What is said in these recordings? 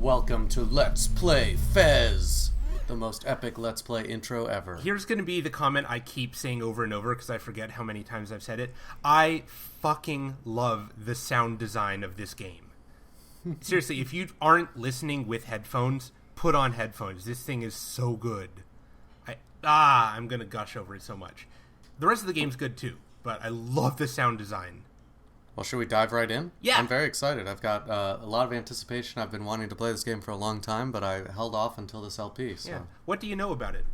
Welcome to Let's Play Fez, the most epic Let's Play intro ever. Here's going to be the comment I keep saying over and over because I forget how many times I've said it. I fucking love the sound design of this game. Seriously, if you aren't listening with headphones, put on headphones. This thing is so good. I'm going to gush over it so much. The rest of the game's good too, but I love the sound design. Well, should we dive right in? Yeah. I'm very excited. I've got a lot of anticipation. I've been wanting to play this game for a long time, but I held off until this LP. So. Yeah. What do you know about it?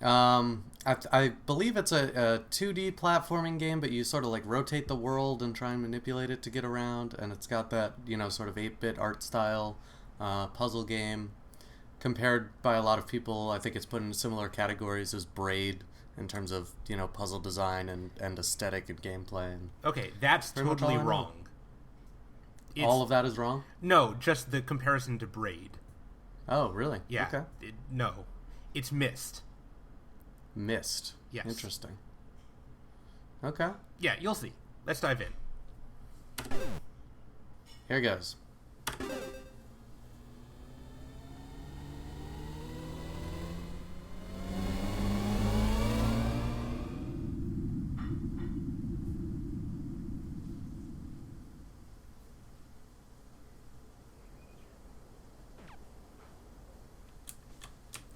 I believe it's a 2D platforming game, but you sort of like rotate the world and try and manipulate it to get around, and it's got that, sort of 8-bit art style puzzle game. Compared by a lot of people, I think it's put in similar categories as Braid in terms of, puzzle design and aesthetic and gameplay. And okay, that's totally wrong. All of that is wrong? No, just the comparison to Braid. Oh, really? Yeah. Okay. No. It's Myst. Myst. Yes. Interesting. Okay. Yeah, you'll see. Let's dive in. Here goes.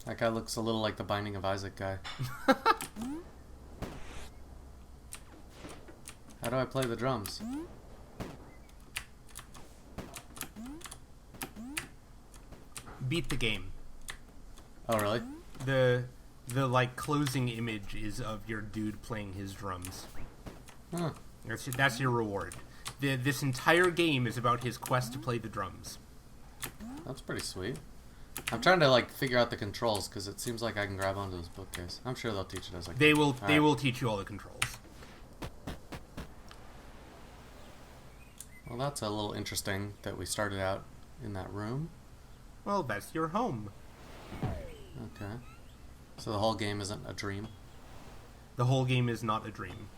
That guy looks a little like the Binding of Isaac guy. How do I play the drums? Beat the game. Oh, really? The closing image is of your dude playing his drums. Huh. That's your reward. This entire game is about his quest to play the drums. That's pretty sweet. I'm trying to figure out the controls because it seems like I can grab onto this bookcase. I'm sure they'll teach it as I go. They will teach you all the controls. Well, that's a little interesting that we started out in that room. Well, that's your home. Okay. So the whole game isn't a dream? The whole game is not a dream.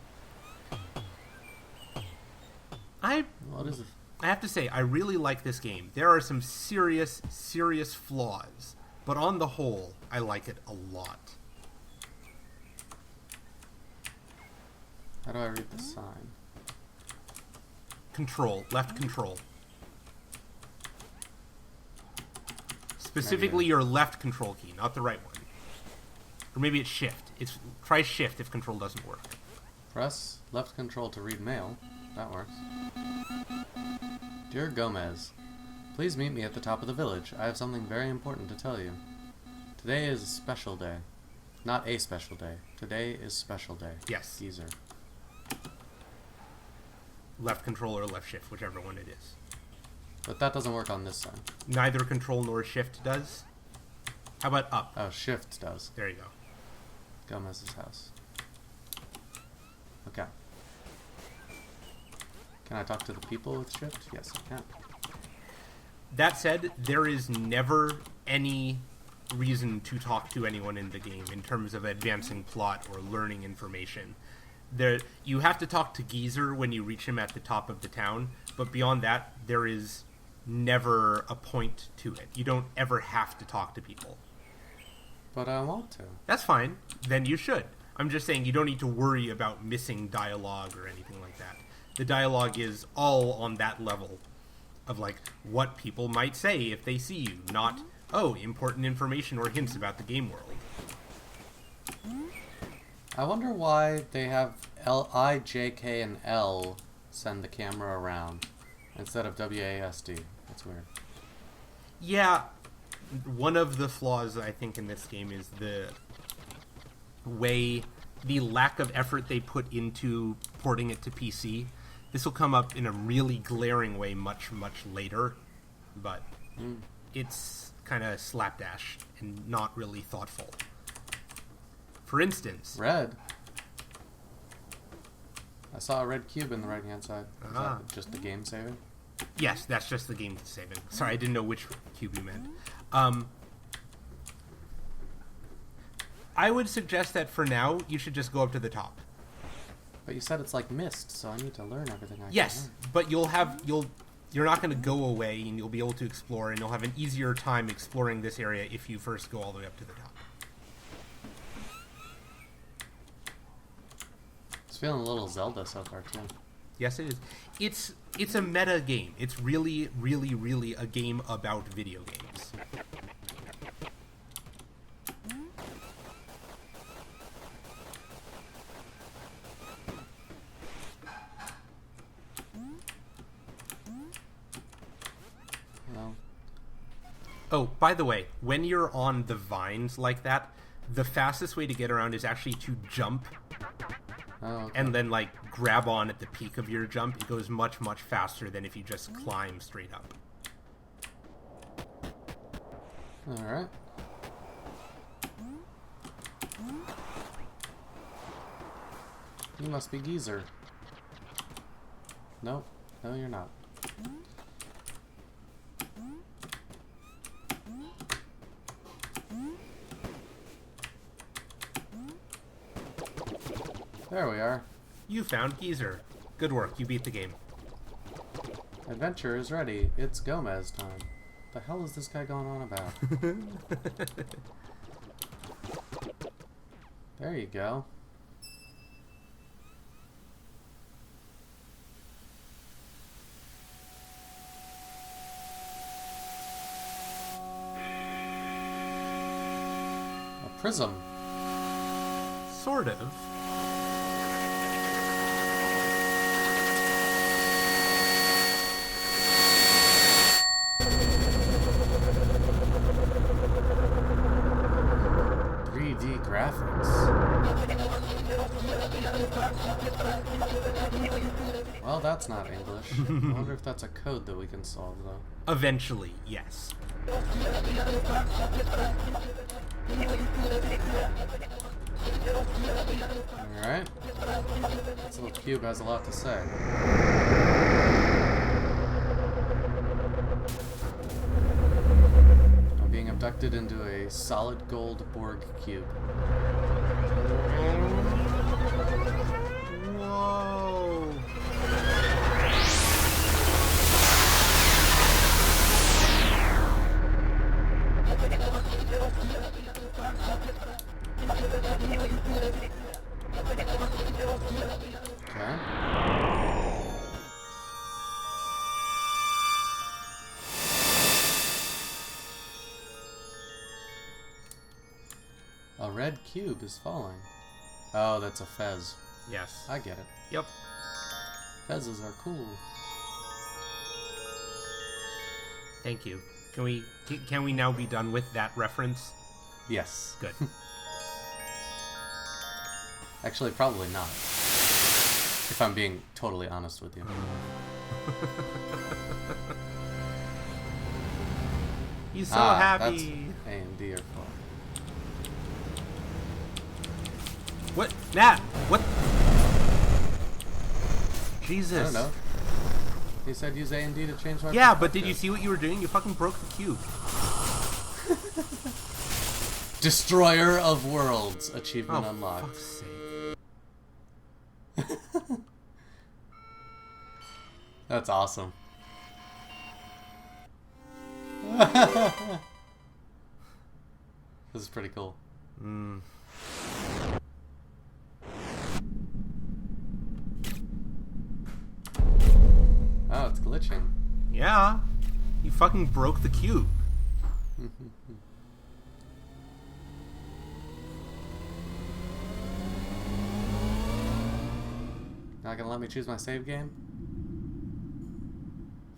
What is it? I have to say, I really like this game. There are some serious, serious flaws, but on the whole, I like it a lot. How do I read the sign? Control. Left control. Specifically your left control key, not the right one. Or maybe it's shift. Try shift if control doesn't work. Press left control to read mail. That works. Dear Gomez, please meet me at the top of the village. I have something very important to tell you. Today is a special day. Not a special day. Today is special day. Yes. Geezer. Left control or left shift, whichever one it is. But that doesn't work on this side. Neither control nor shift does. How about up? Oh, shift does. There you go. Gomez's house. Okay. Can I talk to the people with shift? Yes, I can. That said, there is never any reason to talk to anyone in the game in terms of advancing plot or learning information. You have to talk to Geezer when you reach him at the top of the town, but beyond that, there is never a point to it. You don't ever have to talk to people. But I want to. That's fine. Then you should. I'm just saying you don't need to worry about missing dialogue or anything like that. The dialogue is all on that level of what people might say if they see you, not, important information or hints about the game world. I wonder why they have I, J, K, and L send the camera around instead of WASD. That's weird. Yeah, one of the flaws I think in this game is the lack of effort they put into porting it to PC. This will come up in a really glaring way much, much later, but it's kind of slapdash and not really thoughtful. For instance... Red. I saw a red cube in the right-hand side. Is that just the game saving? Yes, that's just the game saving. Sorry, I didn't know which cube you meant. I would suggest that for now, you should just go up to the top. But you said it's like Myst, so I need to learn everything I can Yes, learn. but you'll you're not going to go away, and you'll be able to explore, and you'll have an easier time exploring this area if you first go all the way up to the top. It's feeling a little Zelda so far too. Yes, it is. It's a meta game. It's really, really, really a game about video games. Well, Oh, by the way, when you're on the vines like that, the fastest way to get around is actually to jump okay. and then, like, grab on at the peak of your jump. It goes much, much faster than if you just climb straight up. All right. You must be Geezer. Nope. No, you're not. There we are. You found Geezer. Good work. You beat the game. Adventure is ready. It's Gomez time. The hell is this guy going on about? There you go. A prism. Sort of. Graphics. Well, that's not English. I wonder if that's a code that we can solve, though. Eventually, yes. Alright. This little cube has a lot to say. I'm being abducted into a solid gold Borg cube. Whoa. Okay. A red cube is falling. Oh, that's a fez. Yes. I get it. Yep. Fezzes are cool. Thank you. Can we now be done with that reference? Yes. Good. Actually, probably not. If I'm being totally honest with you. He's so happy. That's A and D are full. What? Nat! What? Jesus. I don't know. He said use A and D to change my Yeah, but did you perspective. see what you were doing? You fucking broke the cube. Destroyer of Worlds. Achievement Oh, unlocked. fuck's sake. That's awesome. This is pretty cool. Mm. Oh, it's glitching. Yeah. You fucking broke the cube. Not gonna let me choose my save game?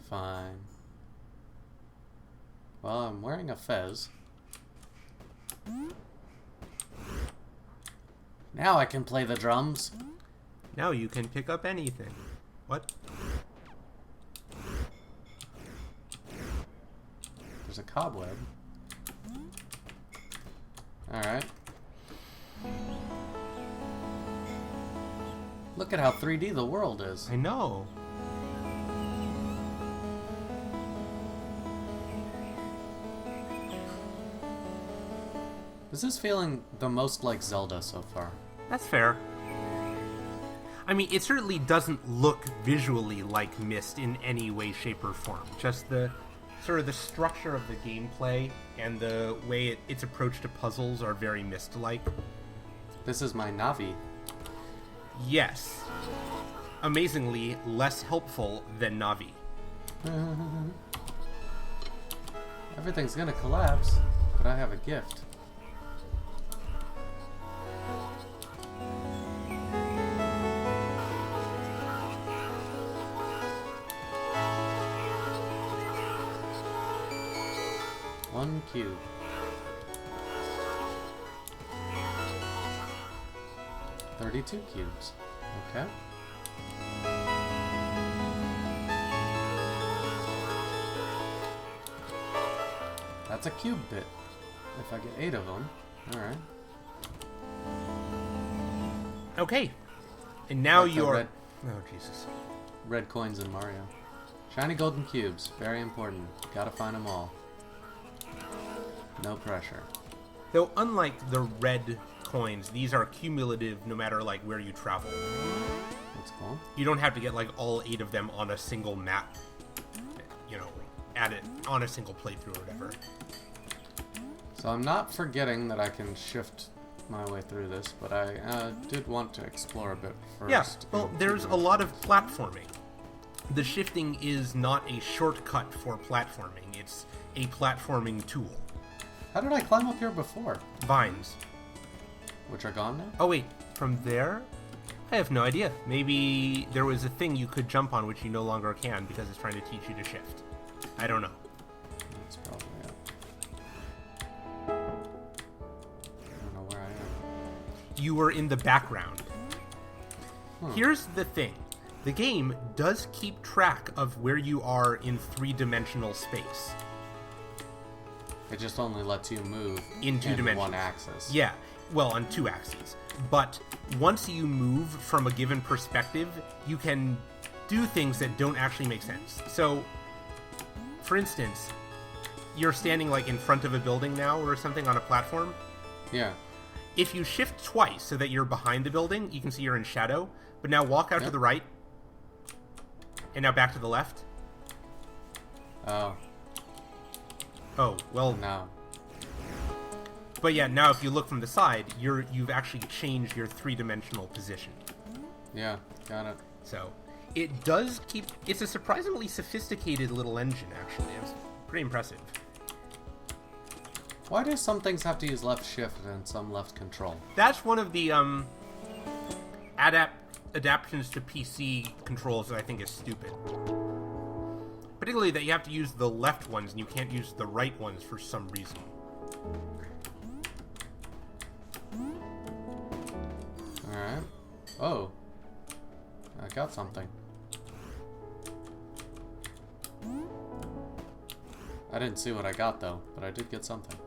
Fine. Well, I'm wearing a fez. Now I can play the drums. Now you can pick up anything. What? There's a cobweb. Alright. Look at how 3D the world is. I know. This is feeling the most like Zelda so far. That's fair. I mean, it certainly doesn't look visually like Myst in any way, shape, or form. Just the sort of the structure of the gameplay and the way its approach to puzzles are very Myst-like. This is my Navi. Yes. Amazingly less helpful than Navi. Everything's gonna collapse, but I have a gift. One cube. $32 cubes. Okay. That's a cube bit. If I get 8 of them. Alright. Okay. And now That's you're... red- Oh, Jesus. Red coins in Mario. Shiny golden cubes. Very important. Gotta find them all. No pressure. Though, unlike the red coins, these are cumulative no matter, like, where you travel. That's cool. You don't have to get, like, all 8 of them on a single map. You know, add it on a single playthrough or whatever. So I'm not forgetting that I can shift my way through this, but I did want to explore a bit first. Yeah, well, there's a lot of platforming. The shifting is not a shortcut for platforming. It's a platforming tool. How did I climb up here before? Vines. Which are gone now? Oh, wait. From there? I have no idea. Maybe there was a thing you could jump on which you no longer can because it's trying to teach you to shift. I don't know. That's probably it. I don't know where I am. You were in the background. Huh. Here's the thing. The game does keep track of where you are in three-dimensional space. It just only lets you move In two dimensions. one axis. Yeah, well, on 2 axes. But once you move from a given perspective, you can do things that don't actually make sense. So, for instance, you're standing like in front of a building now or something on a platform. Yeah. If you shift twice so that you're behind the building, you can see you're in shadow. But now walk out to the right. And now back to the left. Oh, Oh, well, no. but yeah, now if you look from the side, you've actually changed your three-dimensional position. Yeah, got it. So, it does keep... It's a surprisingly sophisticated little engine, actually. It's pretty impressive. Why do some things have to use left shift and some left control? That's one of the adaptations to PC controls that I think is stupid. Particularly that you have to use the left ones and you can't use the right ones for some reason. Alright. Oh. I got something. I didn't see what I got though, but I did get something.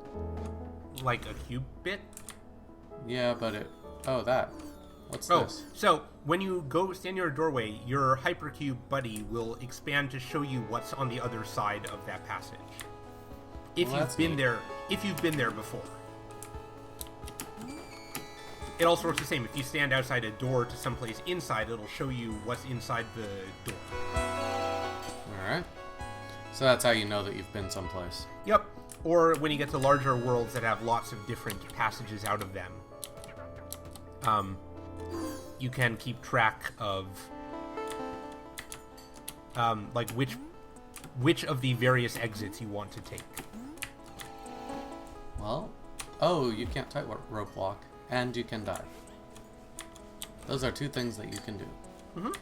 Like a cube bit? Yeah, but it... Oh, that. What's Oh, this? so when you go stand near a doorway, your hypercube buddy will expand to show you what's on the other side of that passage. If Well, that's you've been neat. there, if you've been there before. It also works the same. If you stand outside a door to someplace inside, it'll show you what's inside the door. Alright. So that's how you know that you've been someplace. Yep. Or when you get to larger worlds that have lots of different passages out of them, you can keep track of like which of the various exits you want to take. Well, oh, you can't tightrope walk, and you can dive. Those are 2 things that you can do. Mm-hmm.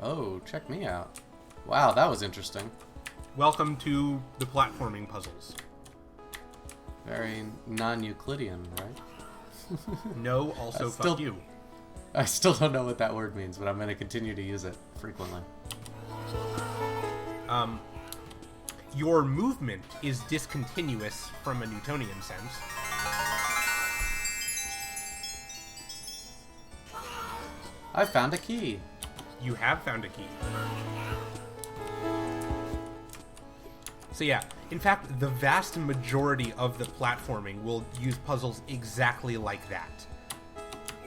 Oh, check me out. Wow, that was interesting. Welcome to the platforming puzzles. Very non-Euclidean, right? No, also I fuck still- you. I still don't know what that word means, but I'm going to continue to use it frequently. Your movement is discontinuous from a Newtonian sense. I found a key. You have found a key. So yeah, in fact, the vast majority of the platforming will use puzzles exactly like that.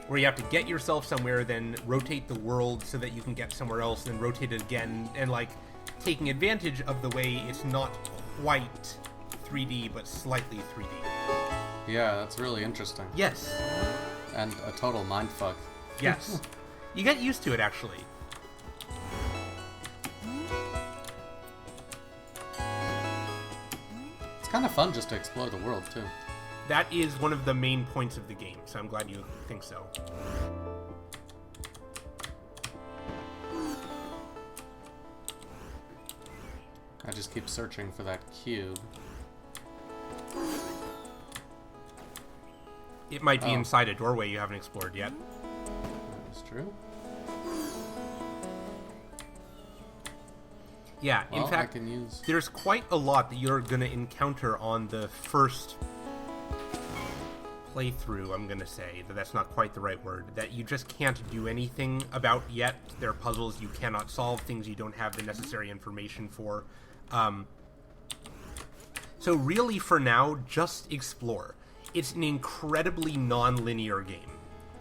where you have to get yourself somewhere, then rotate the world so that you can get somewhere else, then rotate it again, and like taking advantage of the way it's not quite 3D but slightly 3D. Yeah, that's really interesting. Yes. And a total mindfuck. Yes. You get used to it, actually. It's kind of fun just to explore the world, too. That is one of the main points of the game, so I'm glad you think so. I just keep searching for that cube. It might be inside a doorway you haven't explored yet. That's true. Yeah, Well, in fact, there's quite a lot that you're going to encounter on the first playthrough, I'm going to say. That's not quite the right word. That you just can't do anything about yet. There are puzzles you cannot solve, things you don't have the necessary information for. So really, for now, just explore. It's an incredibly non-linear game.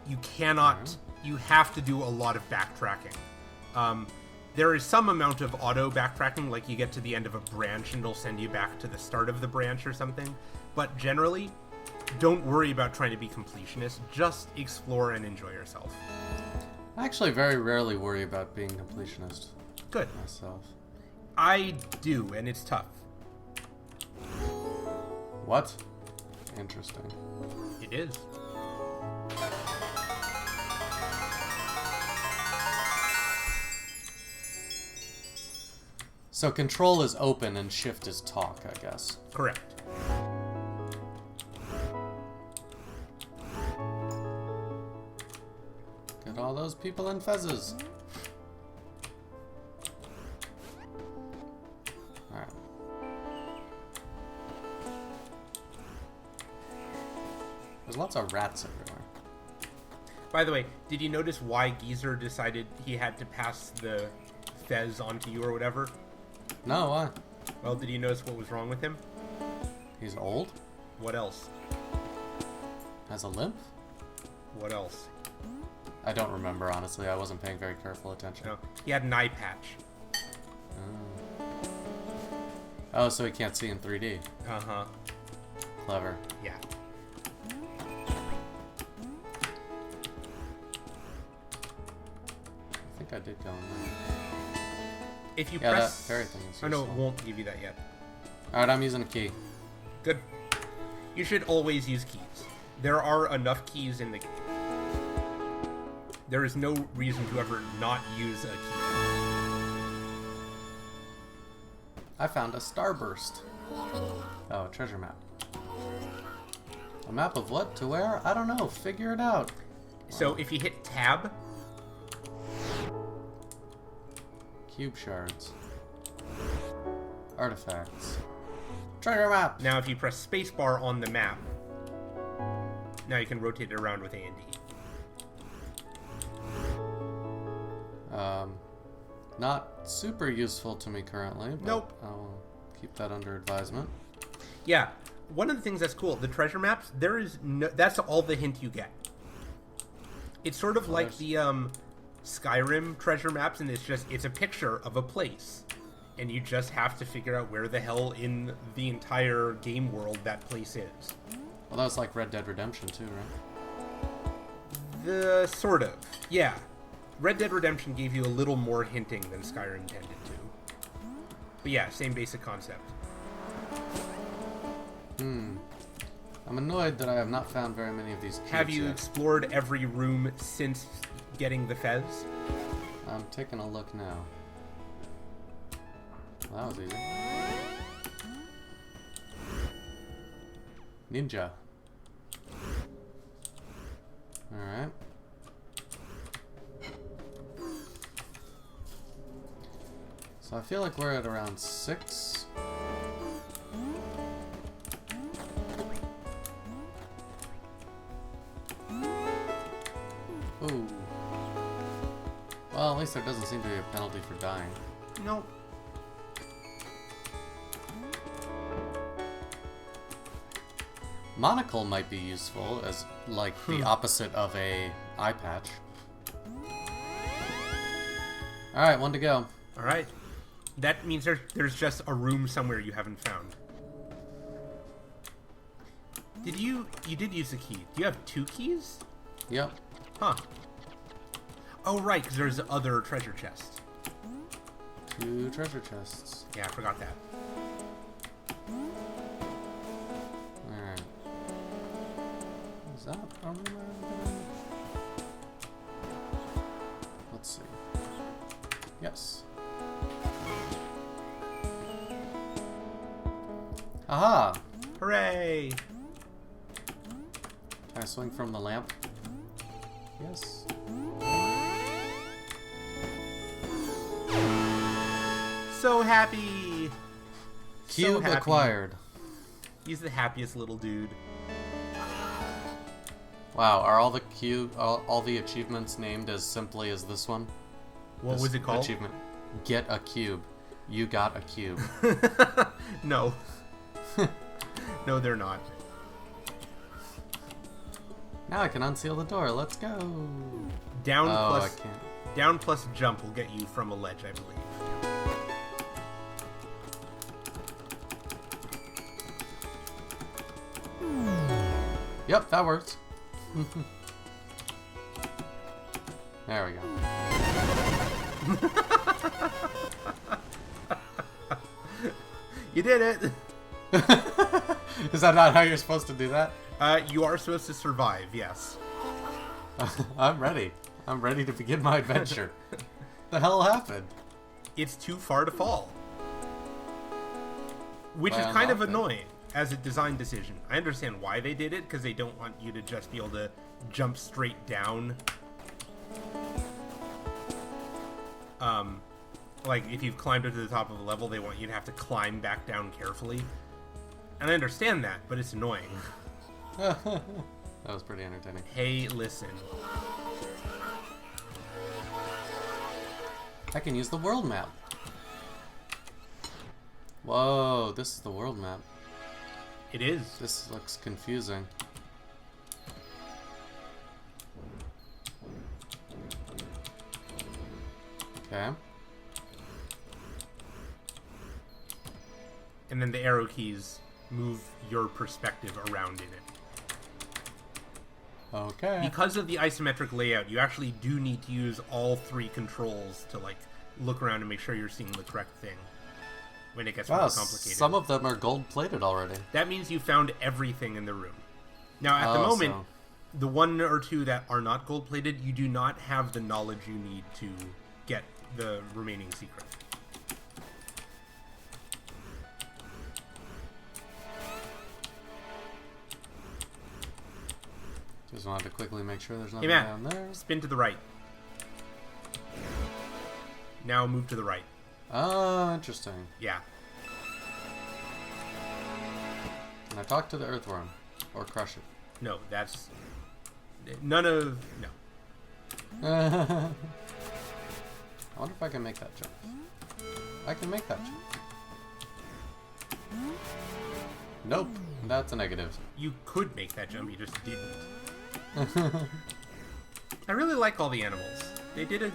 You cannot... You have to do a lot of backtracking. There is some amount of auto backtracking, like you get to the end of a branch and it'll send you back to the start of the branch or something. But generally, don't worry about trying to be completionist. Just explore and enjoy yourself. I actually very rarely worry about being completionist. Good. Myself. I do, and it's tough. What? Interesting. It is. So control is open and shift is talk, I guess. Correct. Get all those people in fezzes. Alright. There's lots of rats everywhere. By the way, did you notice why Geezer decided he had to pass the fez onto you or whatever? No, why? Well, did you notice what was wrong with him? He's old? What else? Has a limp? What else? I don't remember, honestly. I wasn't paying very careful attention. No, he had an eye patch. Oh, so he can't see in 3D. Uh-huh. Clever. Yeah. I think I did go in there. If you Yeah, press... that fairy thing is Oh, no, it useful. won't give you that yet. Alright, I'm using a key. Good. You should always use keys. There are enough keys in the game. There is no reason to ever not use a key. I found a starburst. Oh, a treasure map. A map of what to where? I don't know. Figure it out. So if you hit tab... Cube shards. Artifacts. Treasure map! Now if you press spacebar on the map, now you can rotate it around with A and D. Not super useful to me currently, but Nope. I'll keep that under advisement. Yeah, one of the things that's cool, the treasure maps, there is no... That's all the hint you get. It's sort of like the Skyrim treasure maps, and it's a picture of a place. And you just have to figure out where the hell in the entire game world that place is. Well, that was like Red Dead Redemption too, right? Sort of. Yeah. Red Dead Redemption gave you a little more hinting than Skyrim tended to. But yeah, same basic concept. I'm annoyed that I have not found very many of these cubes Have you yet. explored every room since getting the fez? I'm taking a look now. Well, that was easy. Ninja. Alright. So I feel like we're at around 6. Ooh. Well, at least there doesn't seem to be a penalty for dying. Nope. Monocle might be useful as, like, the opposite of a eye patch. Alright, one to go. Alright. That means there's just a room somewhere you haven't found. You did use a key. Do you have 2 keys? Yep. Huh. Oh, right, because there's other treasure chests. 2 treasure chests. Yeah, I forgot that. Alright. Is that a room? Let's see. Yes. Aha! Hooray! Can I swing from the lamp? Yes. So happy! Cube happy. acquired. He's the happiest little dude. Wow, are all the achievements named as simply as this one? What was it called? Achievement. Get a cube. You got a cube. No. No, they're not. Now I can unseal the door. Let's go. Down I plus can't. down plus jump will get you from a ledge, I believe. Yep, that works. There we go. You did it! Is that not how you're supposed to do that? You are supposed to survive, yes. I'm ready. I'm ready to begin my adventure. The hell happened? It's too far to fall. Which is Well, kind of not then. annoying as a design decision. I understand why they did it, because they don't want you to just be able to jump straight down. Like, if you've climbed up to the top of a level, they want you to have to climb back down carefully. And I understand that, but it's annoying. That was pretty entertaining. Hey, listen. I can use the world map. Whoa, this is the world map. It is. This looks confusing. Okay. And then the arrow keys move your perspective around in it. Okay. Because of the isometric layout, you actually do need to use all 3 controls to, like, look around and make sure you're seeing the correct thing when it gets more complicated. Some of them are gold-plated already. That means you found everything in the room. Now, at the moment, the 1 or 2 that are not gold-plated, you do not have the knowledge you need to get the remaining secret. Just wanted to quickly make sure there's nothing Hey, Matt, down there. spin to the right. Now move to the right. Oh, interesting. Yeah. Can I talk to the earthworm? Or crush it? No, that's... None of... No. I wonder if I can make that jump. I can make that jump. Nope, that's a negative. You could make that jump, you just didn't. I really like all the animals. He did a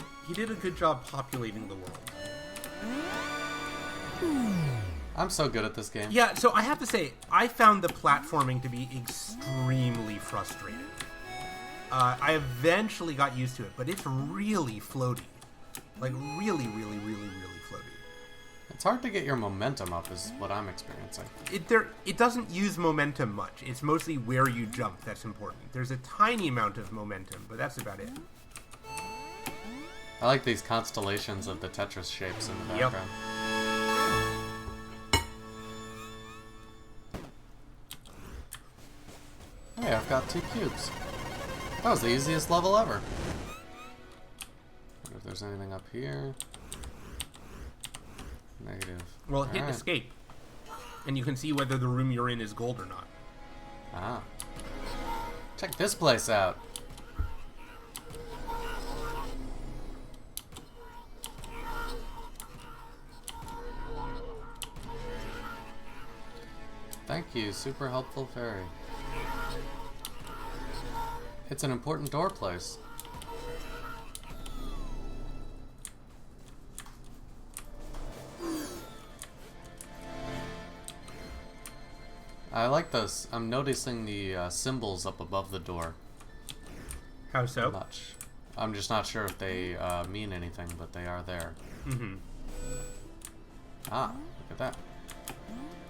good job populating the world. I'm so good at this game. Yeah, so I have to say, I found the platforming to be extremely frustrating. I eventually got used to it, but it's really floaty. Like, really, really, really, really floaty. It's hard to get your momentum up is what I'm experiencing. It doesn't use momentum much. It's mostly where you jump that's important. There's a tiny amount of momentum, but that's about it. I like these constellations of the Tetris shapes in the background. Hey, I've got 2 cubes. That was the easiest level ever. Wonder if there's anything up here. Negative. Well, hit Alright. escape, and you can see whether the room you're in is gold or not. Ah. Check this place out. Thank you, super helpful fairy. It's an important door place. I like this. I'm noticing the symbols up above the door. How so? Much. I'm just not sure if they mean anything, but they are there. Mm-hmm. Ah, look at that.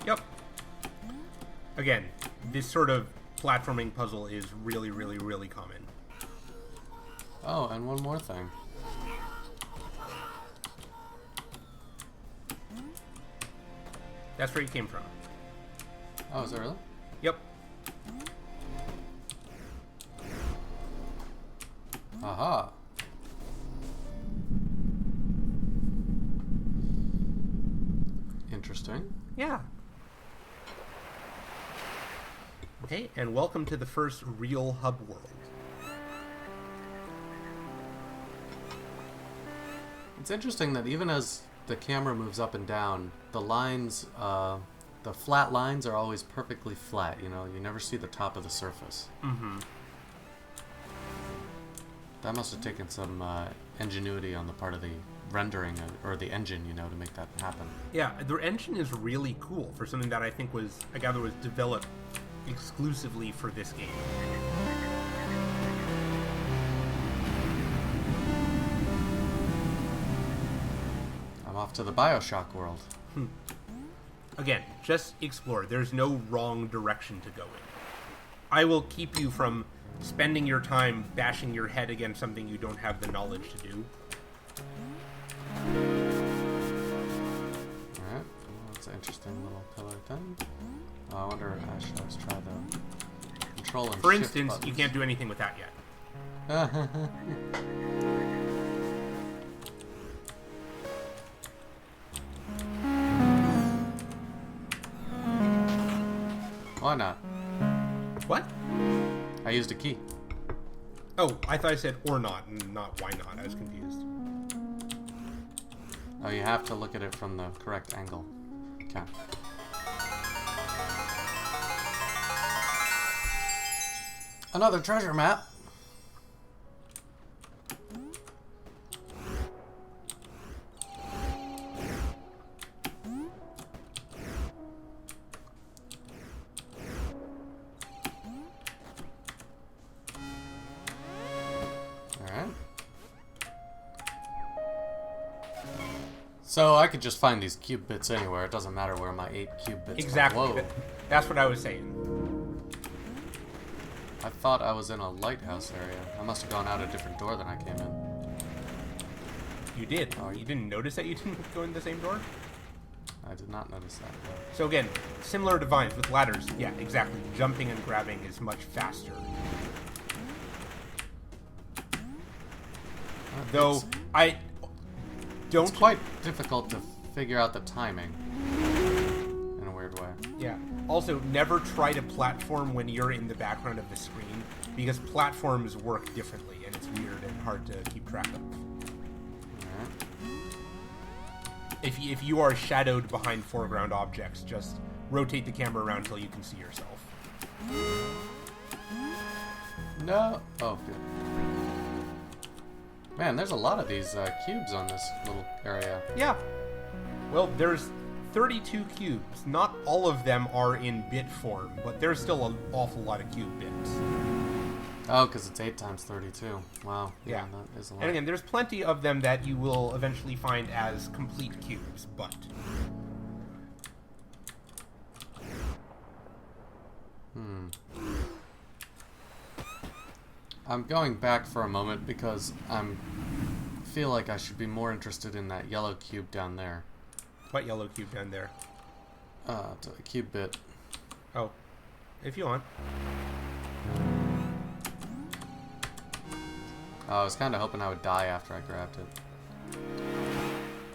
Yep. Again, this sort of platforming puzzle is really, really, really common. Oh, and one more thing. That's where you came from. Oh, is it really? Yep. Aha. Interesting. Yeah. Okay, and welcome to the first real hub world. It's interesting that even as the camera moves up and down, the lines, the flat lines are always perfectly flat. You know, you never see the top of the surface. Mm-hmm. That must have taken some ingenuity on the part of the rendering or the engine, you know, to make that happen. Yeah, the engine is really cool for something that I gather was developed exclusively for this game. I'm off to the BioShock world. Again, just explore. There's no wrong direction to go in. I will keep you from spending your time bashing your head against something you don't have the knowledge to do. Alright, well, that's an interesting little pillar thing. I wonder, should I just try the control and For shift instance, buttons? you can't do anything with that yet. Why not? What? I used a key. Oh, I thought I said or not, and not why not. I was confused. Oh, you have to look at it from the correct angle. Okay. Another treasure map. Alright. So I could just find these cube bits anywhere. It doesn't matter where my 8 cube bits Exactly. are. Whoa. That's what I was saying. I thought I was in a lighthouse area. I must have gone out a different door than I came in. You did. Oh, You didn't notice that you didn't go in the same door? I did not notice that. So again, similar to vines with ladders. Yeah, exactly. Jumping and grabbing is much faster. Though I don't. It's quite difficult to figure out the timing in a weird way. Yeah. Also, never try to platform when you're in the background of the screen, because platforms work differently, and it's weird and hard to keep track of. Alright. If you are shadowed behind foreground objects, just rotate the camera around until you can see yourself. No. Oh, good. Man, there's a lot of these cubes on this little area. Yeah. Well, there's 32 cubes. Not all of them are in bit form, but there's still an awful lot of cube bits. Oh, because it's 8 times 32. Wow. Yeah. That is a lot. And again, there's plenty of them that you will eventually find as complete cubes, but... I'm going back for a moment because feel like I should be more interested in that yellow cube down there. What yellow cube down there? It's a cube bit. Oh, if you want. I was kind of hoping I would die after I grabbed it.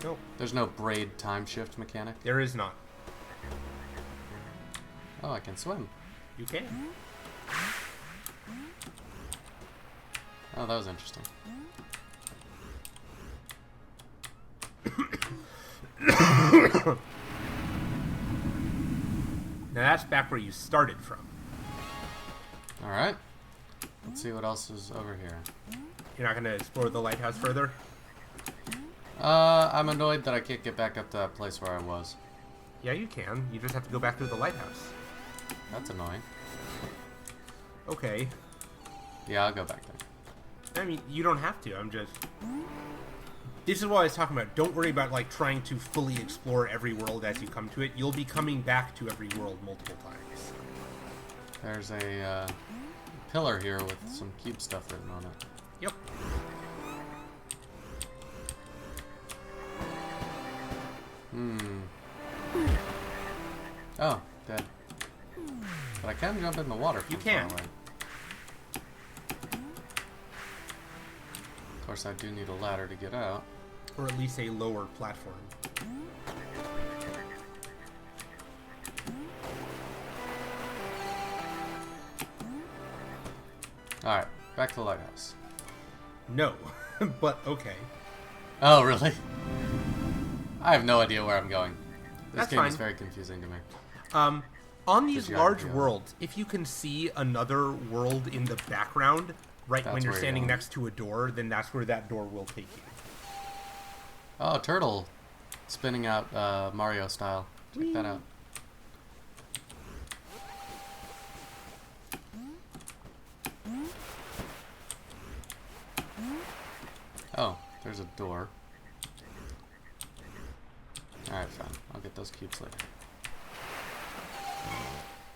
No, There's no braid time shift mechanic. there is not. Oh, I can swim. You can. Oh, that was interesting. Now that's back where you started from. Alright. Let's see what else is over here. You're not going to explore the lighthouse further? I'm annoyed that I can't get back up to that place where I was. Yeah, you can. You just have to go back through the lighthouse. That's annoying. Okay. Yeah, I'll go back there. I mean, you don't have to. I'm just... This is what I was talking about. Don't worry about, like, trying to fully explore every world as you come to it. You'll be coming back to every world multiple times. There's a pillar here with some cube stuff written on it. Yep. Oh, dead. But I can jump in the water from You can. far away. Of course, I do need a ladder to get out. Or at least a lower platform. Alright, back to the lighthouse. No, but okay. Oh, really? I have no idea where I'm going. This That's game fine. is very confusing to me. On these large geography of it. worlds, if you can see another world in the background, right That's when you're where you're standing going. next to a door, then that's where that door will take you. Oh, a turtle spinning out Mario style. Check that out. Oh, there's a door. Alright, fine. I'll get those cubes later.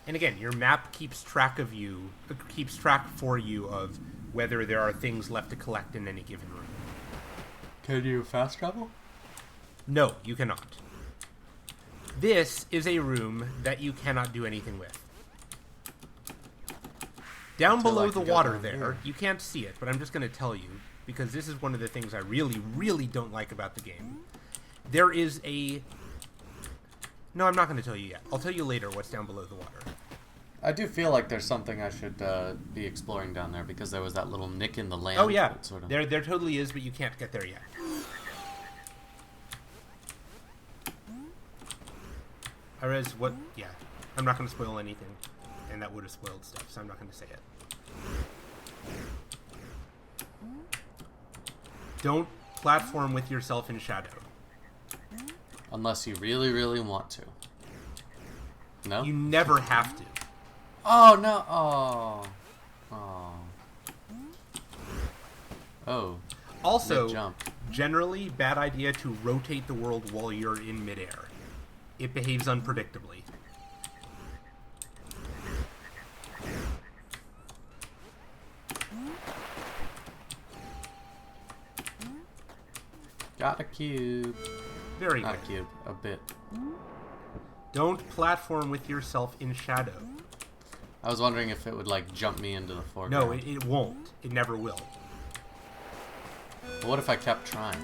And again, your map keeps track of you, keeps track for you of whether there are things left to collect in any given room. Can you fast travel? No, you cannot. This is a room that you cannot do anything with. Down Until I below can the go water down there, here. you can't see it, but I'm just going to tell you, because this is one of the things I really, really don't like about the game. There is a... No, I'm not going to tell you yet. I'll tell you later what's down below the water. I do feel like there's something I should be exploring down there because there was that little nick in the land. Oh yeah, that sort of... there totally is, but you can't get there yet. What? Yeah, I'm not going to spoil anything, and that would have spoiled stuff, so I'm not going to say it. Don't platform with yourself in shadow. Unless you really, really want to. No? You never have to. Oh, no. Oh. Oh. Oh. Also, Mid-jump. generally, bad idea to rotate the world while you're in midair. It behaves unpredictably. Got a cube. Very Not a good. cube. A bit. Don't platform with yourself in shadow. I was wondering if it would, like, jump me into the No, foreground. it won't. It never will. But what if I kept trying?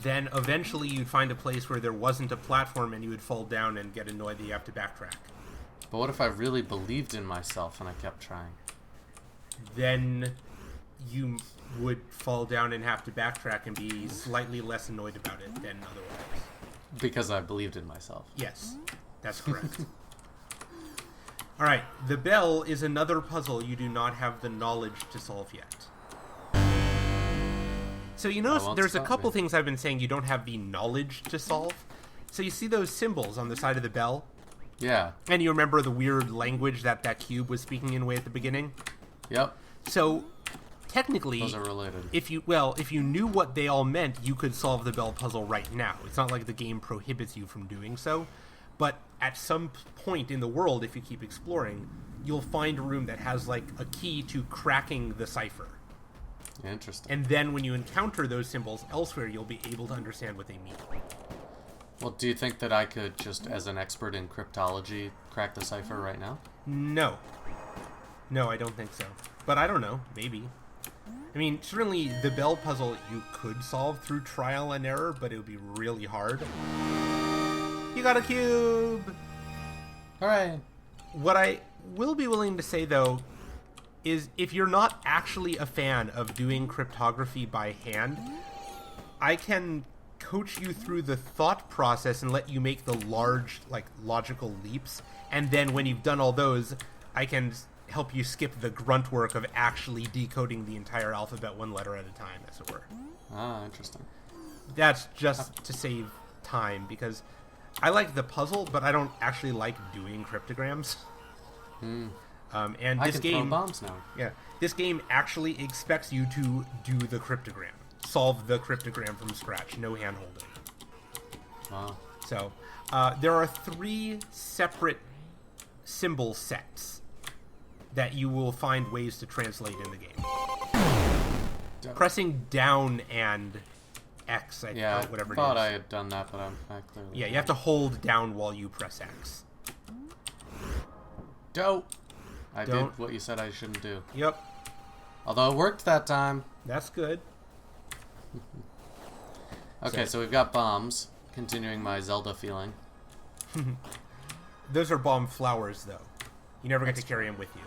Then eventually you'd find a place where there wasn't a platform and you would fall down and get annoyed that you have to backtrack. But what if I really believed in myself and I kept trying? Then you would fall down and have to backtrack and be slightly less annoyed about it than otherwise. Because I believed in myself. Yes, that's correct. Alright, the bell is another puzzle you do not have the knowledge to solve yet. So you notice won't there's a stop couple me. things I've been saying you don't have the knowledge to solve. So you see those symbols on the side of the bell? Yeah. And you remember the weird language that cube was speaking in way at the beginning? Yep. So technically, Those are related. if you knew what they all meant, you could solve the bell puzzle right now. It's not like the game prohibits you from doing so, but at some point in the world, if you keep exploring, you'll find a room that has like a key to cracking the cipher. Interesting. And then when you encounter those symbols elsewhere, you'll be able to understand what they mean. Well, do you think that I could just, as an expert in cryptology, crack the cipher right now? No. No, I don't think so. But I don't know. Maybe. I mean, certainly the bell puzzle you could solve through trial and error, but it would be really hard. You got a cube! Hooray! What I will be willing to say, though, is if you're not actually a fan of doing cryptography by hand, I can coach you through the thought process and let you make the large, like, logical leaps. And then when you've done all those, I can help you skip the grunt work of actually decoding the entire alphabet one letter at a time, as it were. Ah, interesting. That's just to save time, because I like the puzzle, but I don't actually like doing cryptograms. And I this can game, throw bombs now. yeah, this game actually expects you to do the cryptogram, solve the cryptogram from scratch, no hand-holding. Wow. So, there are 3 separate symbol sets that you will find ways to translate in the game. Pressing down and X, or whatever it is. I thought I had done that, but I clearly... Yeah, you have to hold down while you press X. Dope! I did what you said I shouldn't do. Yep. Although it worked that time. That's good. Okay, so we've got bombs. Continuing my Zelda feeling. Those are bomb flowers, though. You never get to carry them with you.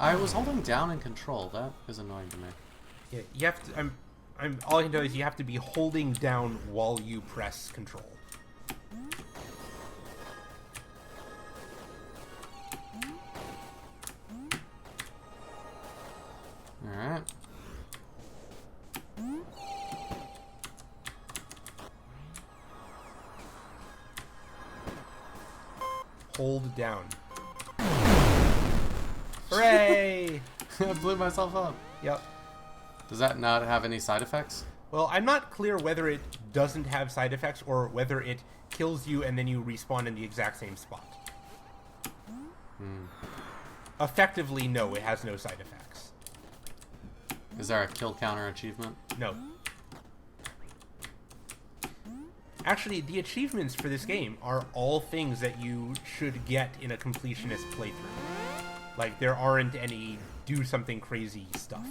I was holding down and control. That is annoying to me. Yeah, you have to. All I can tell you is you have to be holding down while you press control. All right. Hold down. Hooray! I blew myself up. Yep. Does that not have any side effects? Well, I'm not clear whether it doesn't have side effects or whether it kills you and then you respawn in the exact same spot. Effectively, no, it has no side effects. Is there a kill counter achievement? No. Actually, the achievements for this game are all things that you should get in a completionist playthrough. Like, there aren't any do something crazy stuff.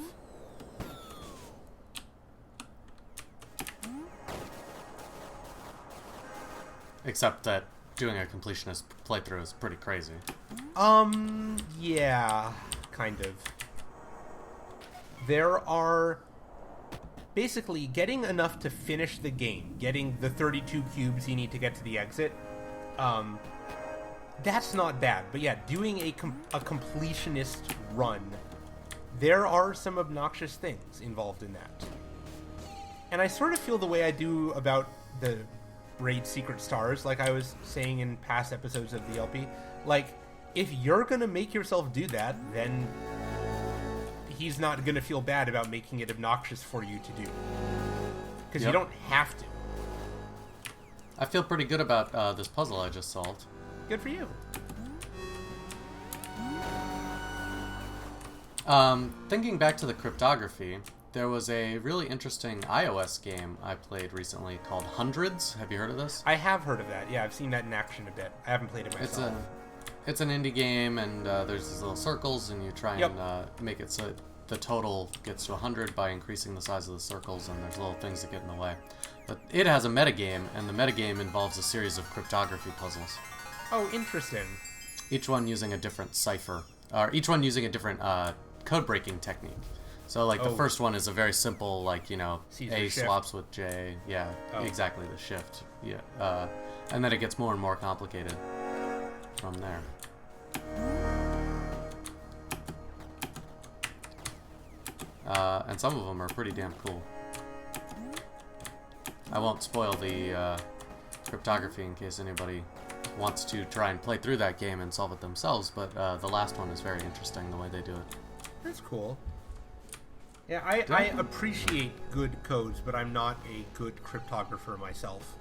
Except that doing a completionist playthrough is pretty crazy. Yeah, kind of. There are... Basically, getting enough to finish the game, getting the 32 cubes you need to get to the exit, that's not bad. But yeah, doing a completionist run, there are some obnoxious things involved in that. And I sort of feel the way I do about the Raid Secret Stars, like I was saying in past episodes of the LP. Like, if you're gonna make yourself do that, then he's not gonna feel bad about making it obnoxious for you to do. Because you don't have to. I feel pretty good about this puzzle I just solved. Good for you. Thinking back to the cryptography, there was a really interesting iOS game I played recently called Hundreds. Have you heard of this? I have heard of that. Yeah, I've seen that in action a bit. I haven't played it myself. It's an indie game, and there's these little circles, and you try and make it so the total gets to 100 by increasing the size of the circles, and there's little things that get in the way. But it has a metagame, and the metagame involves a series of cryptography puzzles. Oh, interesting. Each one using a different cipher, or each one using a different code-breaking technique. So, like, the first one is a very simple, like, you know, Caesar A shift. swaps with J. Yeah, exactly, the shift. Yeah, and then it gets more and more complicated from there. And some of them are pretty damn cool. I won't spoil the cryptography in case anybody wants to try and play through that game and solve it themselves, but the last one is very interesting, the way they do it. That's cool. Yeah, I appreciate good codes, but I'm not a good cryptographer myself.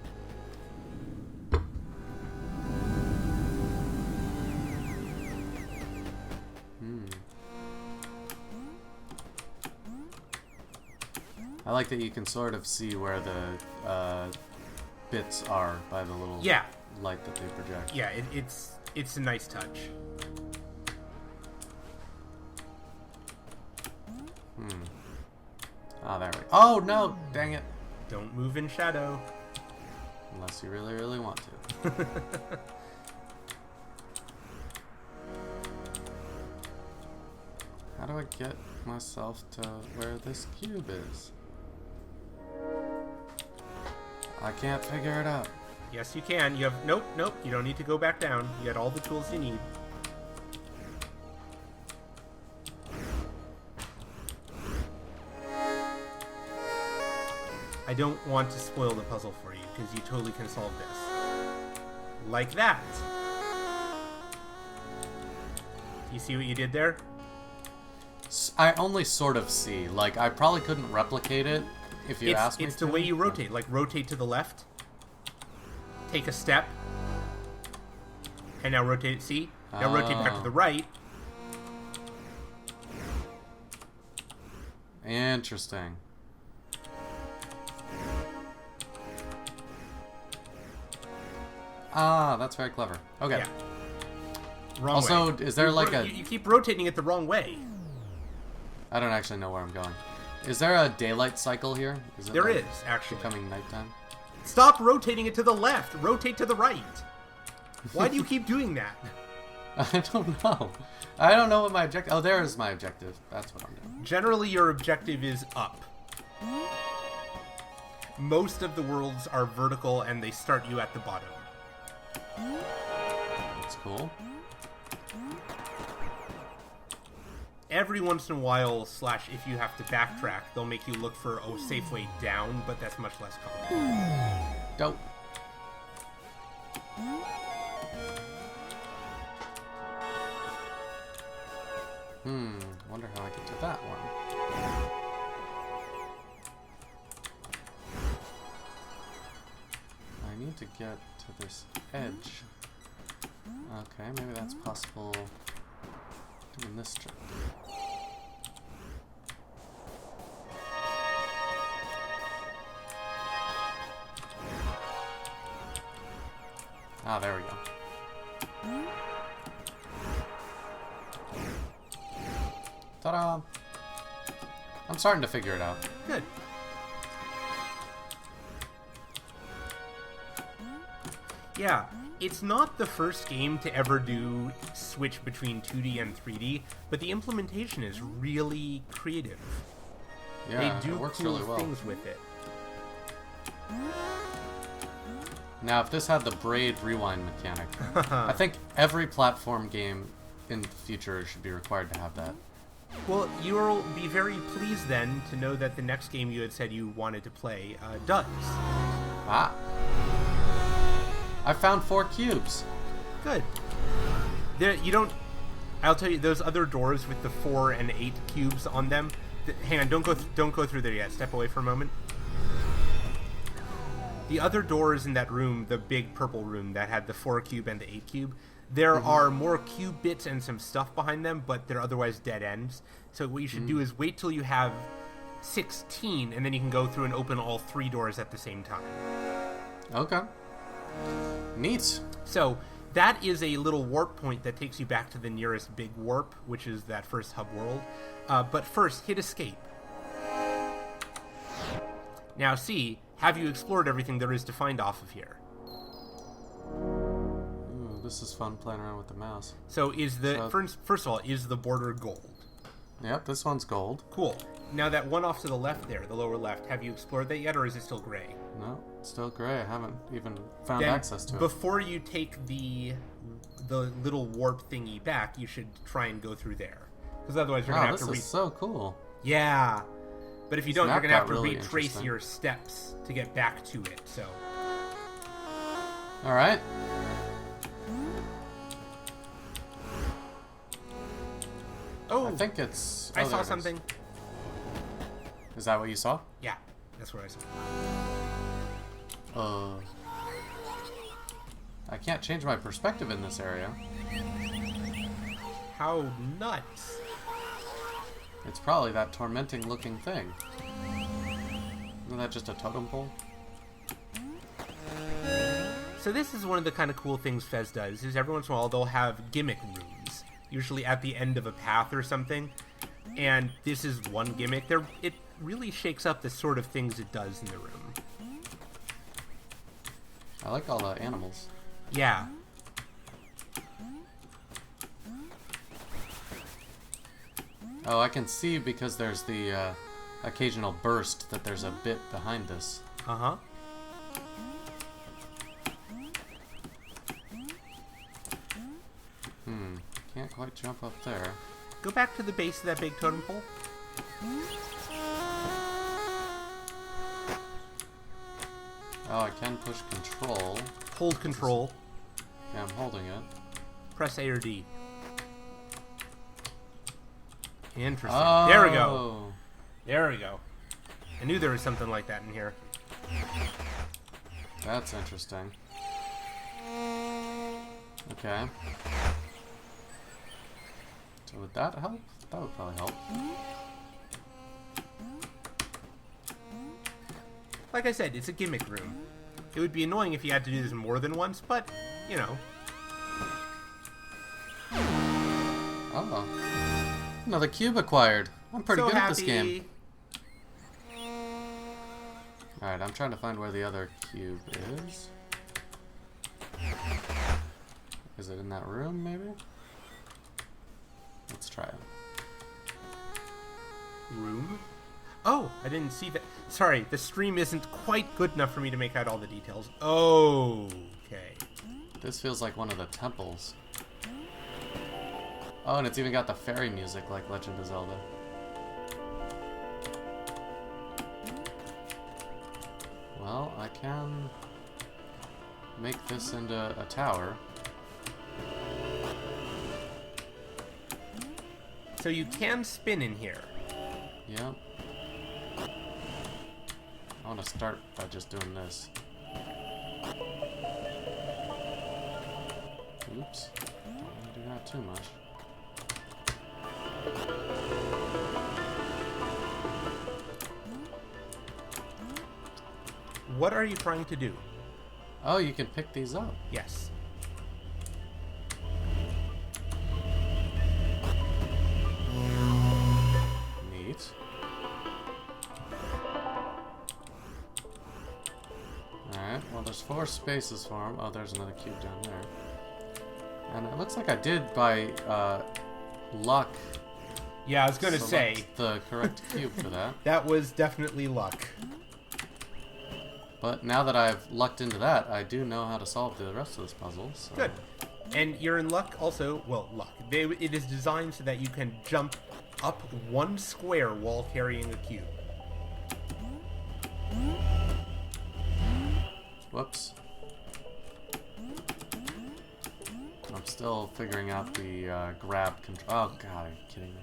I like that you can sort of see where the bits are by the little light that they project. Yeah, it's a nice touch. Ah, there we go. Oh, no! Dang it. Don't move in shadow. Unless you really, really want to. How do I get myself to where this cube is? I can't figure it out. Yes, you can. You have... Nope. You don't need to go back down. You had all the tools you need. I don't want to spoil the puzzle for you, because you totally can solve this. Like that. You see what you did there? I only sort of see. Like, I probably couldn't replicate it if you asked me to. It's the way you rotate. Like, rotate to the left. Take a step. And now rotate. See? Now rotate back to the right. Interesting. Ah, that's very clever. Okay. Yeah. Wrong also, way. Is there like a... You keep rotating it the wrong way. I don't actually know where I'm going. Is there a daylight cycle here? Is it there like is, actually. becoming nighttime? Stop rotating it to the left. Rotate to the right. Why do you keep doing that? I don't know. I don't know what my objective... Oh, there is my objective. That's what I'm doing. Generally, your objective is up. Most of the worlds are vertical, and they start you at the bottom. That's cool. Every once in a while, / if you have to backtrack, they'll make you look for a safe way down, but that's much less common. Dope. Wonder how I get to that one. I need to get to this edge. Okay, maybe that's possible doing this trick. Ah, there we go. Ta-da! I'm starting to figure it out. Good. Yeah, it's not the first game to ever do switch between 2D and 3D, but the implementation is really creative. Yeah, they do it works cool really well. things with it. Now, if this had the braid rewind mechanic, I think every platform game in the future should be required to have that. Well, you'll be very pleased then to know that the next game you had said you wanted to play does. Ah. I found 4 cubes. Good. There, you don't... I'll tell you, those other doors with the 4 and 8 cubes on them... hang on, don't go through there yet. Step away for a moment. The other doors in that room, the big purple room that had the 4 cube and the 8 cube, there are more cube bits and some stuff behind them, but they're otherwise dead ends. So what you should do is wait till you have 16, and then you can go through and open all 3 doors at the same time. Okay. Neat. So that is a little warp point that takes you back to the nearest big warp, which is that first hub world. But first, hit escape. Now see, have you explored everything there is to find off of here? Ooh, this is fun playing around with the mouse. So is the first of all, is the border gold? Yep, this one's gold. Cool. Now that one off to the left there, the lower left, have you explored that yet, or is it still gray? No, it's still gray. I haven't even found Then, access to it. Before you take the little warp thingy back, you should try and go through there. Because otherwise you're going to have to... This is so cool. Yeah. But if you don't, you're going to have to really retrace your steps to get back to it, so... Alright. Oh! I think it's... I saw something. Is that what you saw? Yeah, that's what I saw. I can't change my perspective in this area. How nuts. It's probably that tormenting looking thing. Isn't that just a totem pole? So this is one of the kind of cool things Fez does, is every once in a while they'll have gimmick rooms, usually at the end of a path or something. And this is one gimmick. It really shakes up the sort of things it does in the room. I like all the animals. Yeah. Oh, I can see because there's the occasional burst that there's a bit behind this. Uh-huh. Can't quite jump up there. Go back to the base of that big totem pole. Oh, I can push control. Hold control. Yeah, I'm holding it. Press A or D. Interesting. Oh. There we go. There we go. I knew there was something like that in here. That's interesting. Okay. So would that help? That would probably help. Like I said, it's a gimmick room. It would be annoying if you had to do this more than once, but, you know. Oh. Another cube acquired. I'm pretty good at this game. Alright, I'm trying to find where the other cube is. Is it in that room, maybe? Let's try it. Room? Oh, I didn't see that. Sorry, the stream isn't quite good enough for me to make out all the details. Okay. This feels like one of the temples. Oh, and it's even got the fairy music like Legend of Zelda. Well, I can make this into a tower. So you can spin in here. Yep. I want to start by just doing this. Oops. Don't want to do that too much. What are you trying to do? Oh, you can pick these up. Yes. Neat. Alright, well there's 4 spaces for them. Oh, there's another cube down there. And it looks like I did by luck. Yeah, I was going to say. The correct cube for that. That was definitely luck. But now that I've lucked into that, I do know how to solve the rest of this puzzle. So. Good. And you're in luck also. Well, luck. It is designed so that you can jump up 1 square while carrying a cube. Whoops. I'm still figuring out the grab control. Oh god, are you kidding me?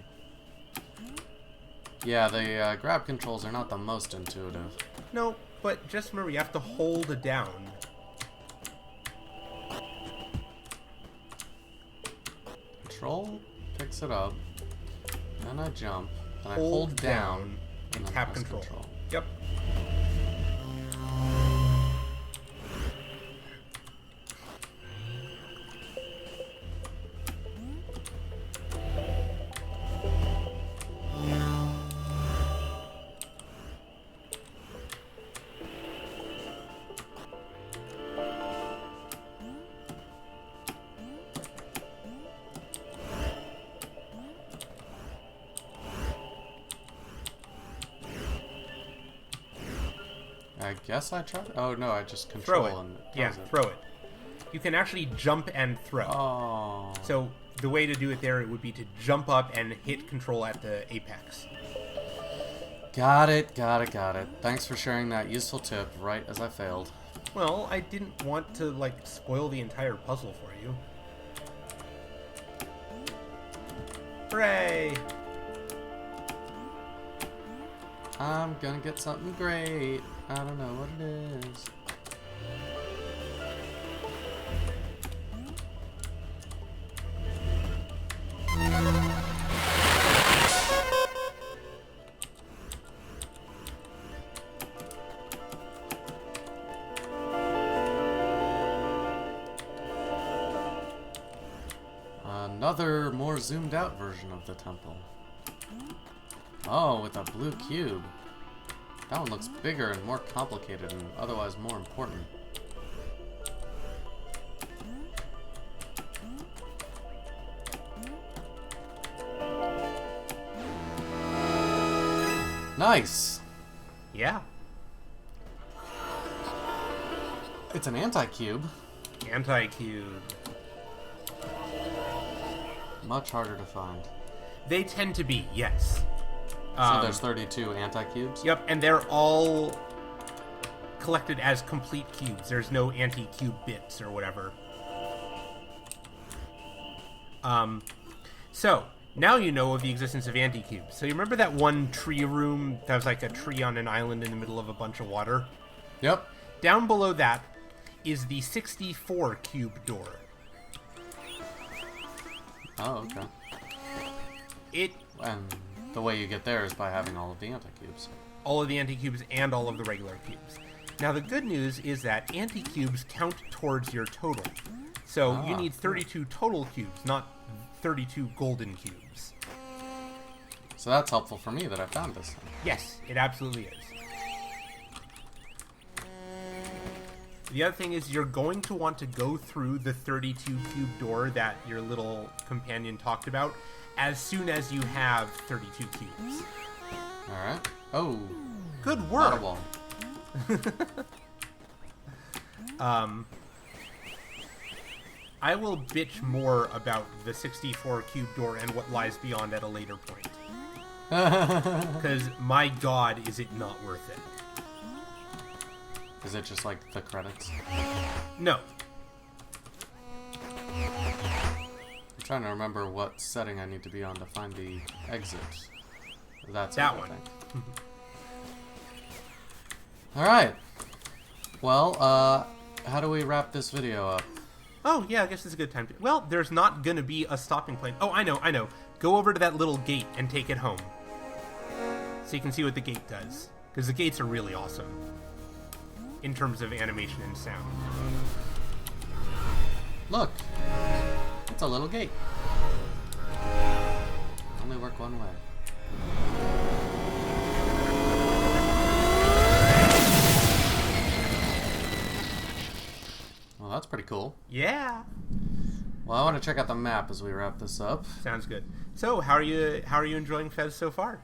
Yeah, the grab controls are not the most intuitive. No, but just remember, you have to hold it down. Control picks it up, then I jump, then I Hold hold down, and then tap press control. Yep. I guess I tried. Oh no, I just control Throw it. and Yeah, throw it. You can actually jump and throw. Oh. So the way to do it there would be to jump up and hit control at the apex. Got it. Thanks for sharing that useful tip right as I failed. Well, I didn't want to, like, spoil the entire puzzle for you. Hooray! I'm gonna get something great. I don't know what it is. Another more zoomed out version of the temple. Oh, with a blue cube. That one looks bigger and more complicated and otherwise more important. Nice! Yeah. It's an anti-cube. Anti-cube. Much harder to find. They tend to be, yes. So there's 32 anti-cubes? Yep, and they're all collected as complete cubes. There's no anti-cube bits or whatever. So, now you know of the existence of anti-cubes. So you remember that one tree room that was like a tree on an island in the middle of a bunch of water? Yep. Down below that is the 64 cube door. Oh, okay. And the way you get there is by having all of the anti-cubes. All of the anti-cubes and all of the regular cubes. Now, the good news is that anti-cubes count towards your total. So you need 32 total cubes, not 32 golden cubes. So that's helpful for me that I found this thing. Yes, it absolutely is. The other thing is you're going to want to go through the 32 cube door that your little companion talked about as soon as you have 32 cubes. Alright. Oh. Good work. Not a wall. I will bitch more about the 64 cube door and what lies beyond at a later point. Because, my god, is it not worth it. Is it just like the credits? No. I'm trying to remember what setting I need to be on to find the exit. That's that what I one. think. Alright. Well, how do we wrap this video up? Oh, yeah, I guess it's a good time to... Well, there's not gonna be a stopping point. Oh, I know. Go over to that little gate and take it home. So you can see what the gate does. Because the gates are really awesome. In terms of animation and sound. Look! It's a little gate. Only work one way. Well, that's pretty cool. Yeah. Well, I want to check out the map as we wrap this up. Sounds good. So, how are you enjoying Fez so far?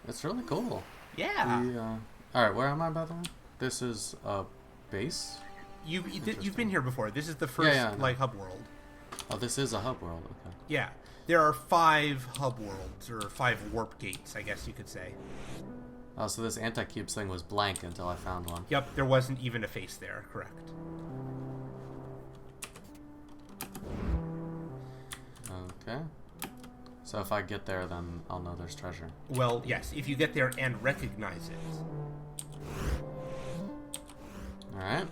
It's really cool. Yeah. Alright, where am I, by the way? This is a base? You've been here before. This is the first hub world. Oh, this is a hub world. Okay. Yeah. There are 5 hub worlds, or 5 warp gates, I guess you could say. Oh, so this anti-cubes thing was blank until I found one. Yep, there wasn't even a face there, correct. Okay. So if I get there, then I'll know there's treasure. Well, yes, if you get there and recognize it. Alright.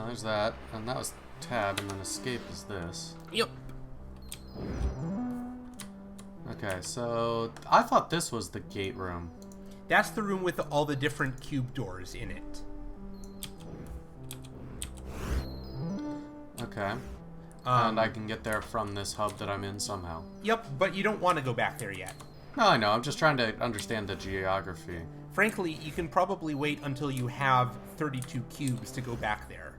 There's that. And that was tab, and then escape is this. Yep. Okay, so I thought this was the gate room. That's the room with all the different cube doors in it. Okay. And I can get there from this hub that I'm in somehow. Yep, but you don't want to go back there yet. No, I know. I'm just trying to understand the geography. Frankly, you can probably wait until you have 32 cubes to go back there.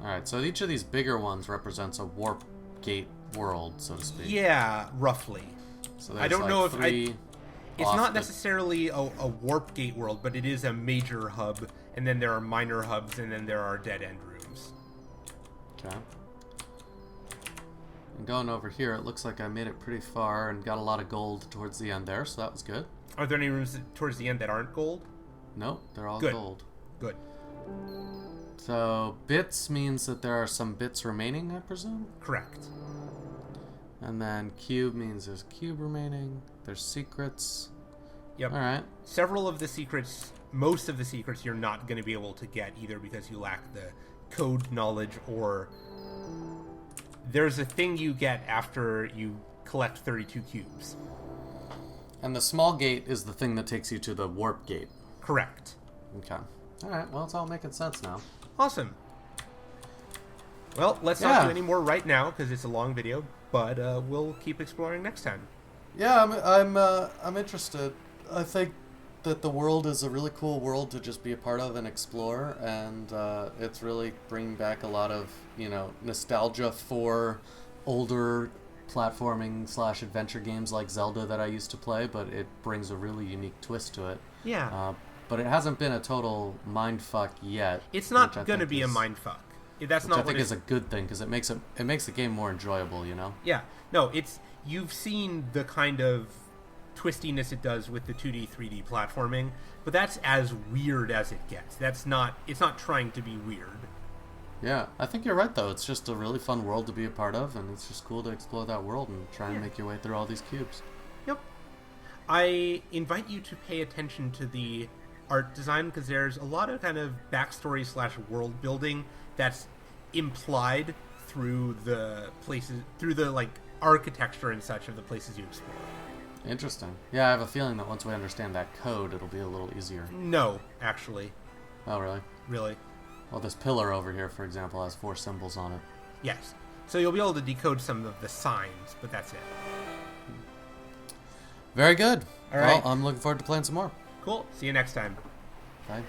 Alright, so each of these bigger ones represents a warp gate world, so to speak. Yeah, roughly. So I don't know if it's not the... necessarily a warp gate world, but it is a major hub, and then there are minor hubs, and then there are dead-end rooms. Okay. And going over here, it looks like I made it pretty far and got a lot of gold towards the end there, so that was good. Are there any rooms towards the end that aren't gold? Nope, they're all Good. gold. Good. So, bits means that there are some bits remaining, I presume? Correct. And then cube means there's cube remaining. There's secrets. Yep. Alright. Several of the secrets, most of the secrets you're not going to be able to get either because you lack the code knowledge or there's a thing you get after you collect 32 cubes. And the small gate is the thing that takes you to the warp gate. Correct. Okay. Alright, well, it's all making sense now. Awesome. Well, let's not do any more right now because it's a long video, but we'll keep exploring next time. Yeah, I'm interested. I think that the world is a really cool world to just be a part of and explore, and it's really bringing back a lot of, nostalgia for older platforming / adventure games like Zelda that I used to play, but it brings a really unique twist to it. Yeah. But it hasn't been a total mindfuck yet. It's not going to be a mindfuck. That's not what I think is a good thing because it makes the game more enjoyable, Yeah. No, you've seen the kind of twistiness it does with the 2D, 3D platforming, but that's as weird as it gets. It's not trying to be weird. Yeah, I think you're right, though. It's just a really fun world to be a part of, and it's just cool to explore that world and try and make your way through all these cubes. Yep. I invite you to pay attention to the art design, because there's a lot of kind of backstory / world building that's implied through the places, through the like architecture and such of the places you explore. Interesting. Yeah, I have a feeling that once we understand that code, it'll be a little easier. No, actually. Oh, really? Really. Well, this pillar over here, for example, has 4 symbols on it. Yes. So you'll be able to decode some of the signs, but that's it. Very good. All right. Well, I'm looking forward to playing some more. Cool. See you next time. Bye.